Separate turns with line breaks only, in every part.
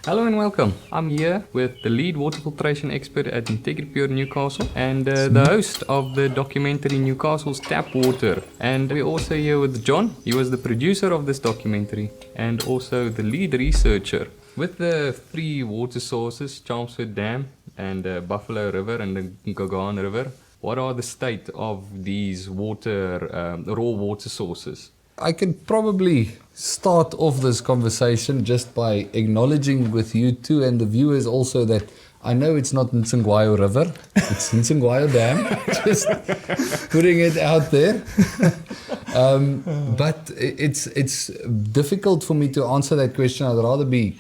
Hello and welcome. I'm here with the lead water filtration expert at Integrity Pure Newcastle and the host of the documentary Newcastles Tap Water. And we're also here with John. He was the producer of this documentary and also the lead researcher. With the three water sources, Chelmsford Dam and Buffalo River and the Gogan River, what are the state of these water, raw water sources?
I can probably start off this conversation just by acknowledging with you two and the viewers also that I know it's not Nsingwayo River, it's Nsingwayo Dam, just putting it out there. But it's difficult for me to answer that question. I'd rather be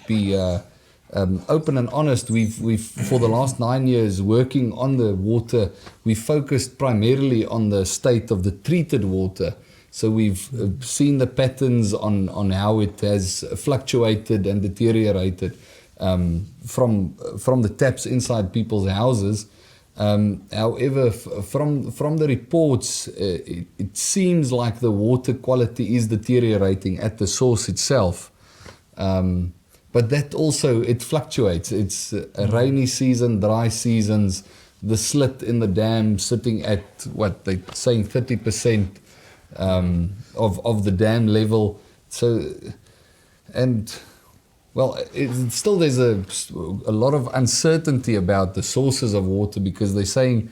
open and honest. We've for the last 9 years working on the water, we focused primarily on the state of the treated water. So we've seen the patterns on how it has fluctuated and deteriorated from the taps inside people's houses. However, from the reports, it seems like the water quality is deteriorating at the source itself. But that also, it fluctuates. It's a rainy season, dry seasons, the slit in the dam sitting at, what they're saying, 30%. Of the dam level. So, and well, still there's a lot of uncertainty about the sources of water because they're saying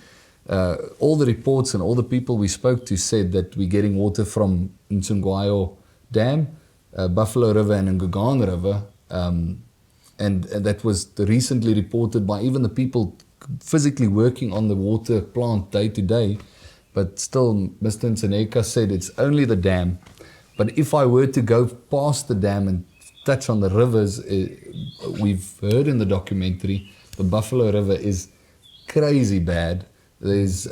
all the reports and all the people we spoke to said that we're getting water from Nsingwayo Dam, Buffalo River and Gogan River, and that was recently reported by even the people physically working on the water plant day to day. But still, Mr. Nseneka said it's only the dam. But if I were to go past the dam and touch on the rivers, we've heard in the documentary, the Buffalo River is crazy bad. There's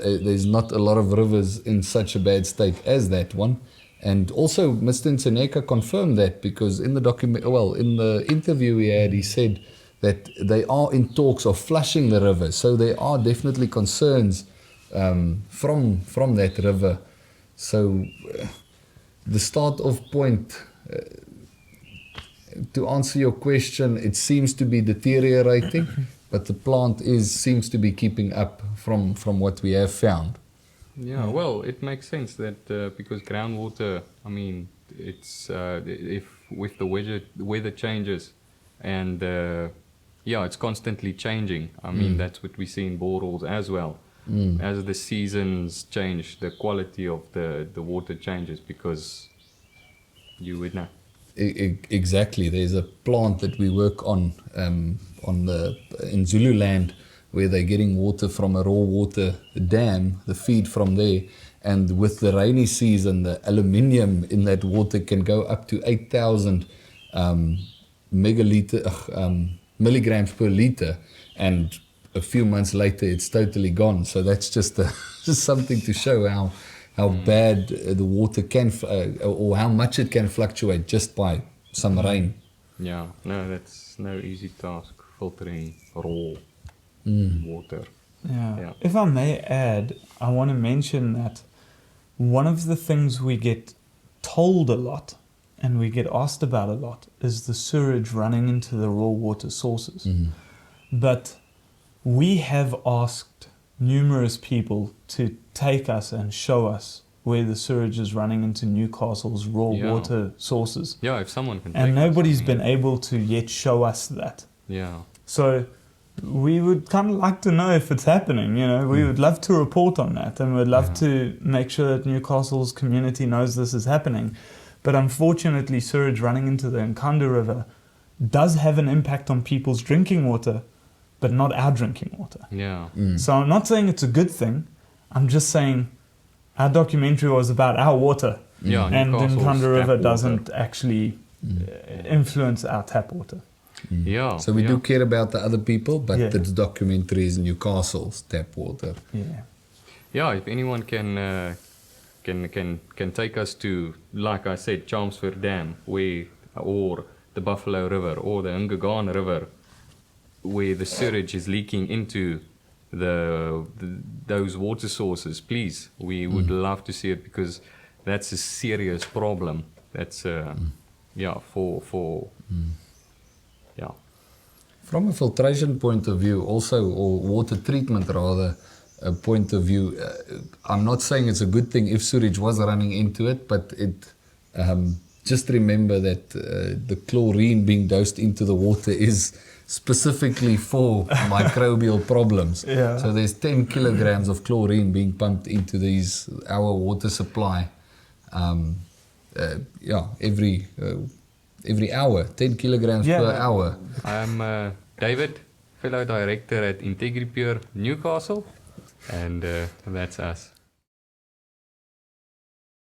not a lot of rivers in such a bad state as that one. And also, Mr. Nseneka confirmed that because in the interview we had, he said that they are in talks of flushing the river. So there are definitely concerns from that river. So the start off point, to answer your question, it seems to be deteriorating, but the plant seems to be keeping up from what we have found.
Yeah, well, it makes sense that because groundwater, I mean, it's if with the weather changes and it's constantly changing. I mean, that's what we see in boreholes as well. As the seasons change, the quality of the water changes because you would know.
Exactly. There's a plant that we work on in Zululand where they're getting water from a raw water dam, the feed from there. And with the rainy season, the aluminium in that water can go up to 8,000 milligrams per liter. And a few months later, it's totally gone. So that's just something to show how bad the water can, or how much it can fluctuate just by some rain.
Yeah, no, that's no easy task, filtering raw water.
Yeah. If I may add, I want to mention that one of the things we get told a lot and we get asked about a lot is the sewage running into the raw water sources. But we have asked numerous people to take us and show us where the sewage is running into Newcastle's raw water sources.
Yeah, if someone can.
And nobody's been able to yet show us that.
Yeah.
So we would kind of like to know if it's happening. You know, we would love to report on that, and we'd love to make sure that Newcastle's community knows this is happening. But unfortunately, sewage running into the Nkanda River does have an impact on people's drinking water, but not our drinking water.
Yeah.
So I'm not saying it's a good thing. I'm just saying our documentary was about our water.
Yeah,
and the Nkanda River doesn't
water.
Actually influence our tap water.
Yeah.
So we do care about the other people, but the documentary is Newcastle's Tap Water.
Yeah.
Yeah, if anyone can take us to, like I said, Chelmsford Dam, or the Buffalo River, or the Gogan River, where the sewage is leaking into those water sources, please, we would love to see it because that's a serious problem. That's
From a filtration point of view, also, or water treatment rather, point of view, I'm not saying it's a good thing if sewage was running into it, but just remember that the chlorine being dosed into the water is specifically for microbial problems.
Yeah.
So there's 10 kilograms of chlorine being pumped into our water supply. Every hour, 10 kilograms per hour.
I'm David, fellow director at Integripure Newcastle, and that's us.